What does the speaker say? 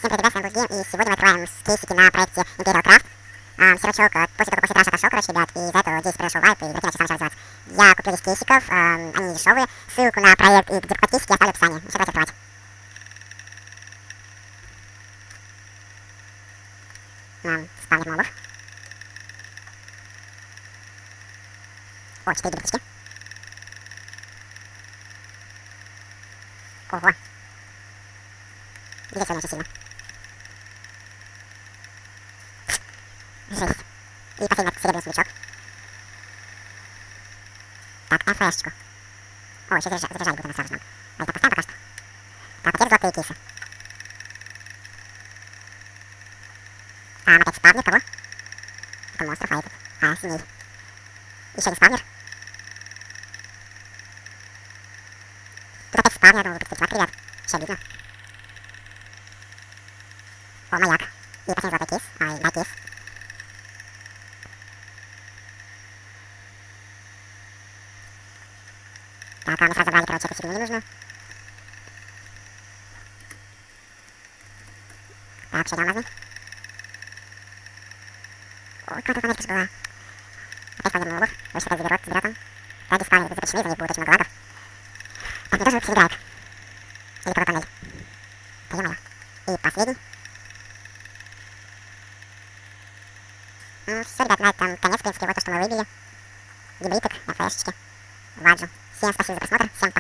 Всем привет, ребят, с вами Гузгейм, и сегодня мы открываем кейсики на проекте Imperial Craft. Сирочок после траша отошел, короче, ребят, и из-за этого здесь произошел вайп, и игроки начали сам развиваться. Я купил здесь кейсиков, они дешевые. Ссылку на проект и где под кейсики я оставлю в описании. Все, давайте открывать. Спавнер мобов. О, 4 гибридочки. Ого. Двигается он очень сильно. Жесть. И последний серебряный сундучок. Так, ФС-чку. О, еще заряжать буду на сразу нам. А это поставим пока что. Так, теперь золотые кейсы. Опять спавнер, кого? Это монстров, а этот... свиней. Еще один спавнер. Тут опять спавнер, думаю, будет ультимат, ребят. Еще видно. О, маяк. И последний золотой кейс. Да, кейс. Так, мы сразу забрали, короче, эту фигню ненужную. Так, еще один алмазный. Ой, какая-то панелька же была. Опять пойдем мобов. Больше опять заберет он. Ради спавнера запрещены, за них будет очень много лагов. Так, мне тоже выпуск играет. Или какой панель. Да ё-моё. И последний. Все, ребят, на этом конец, в принципе, вот то, что мы выбили. Гибридок, ФС-чики, Ваджу. Всем спасибо за просмотр, всем пока.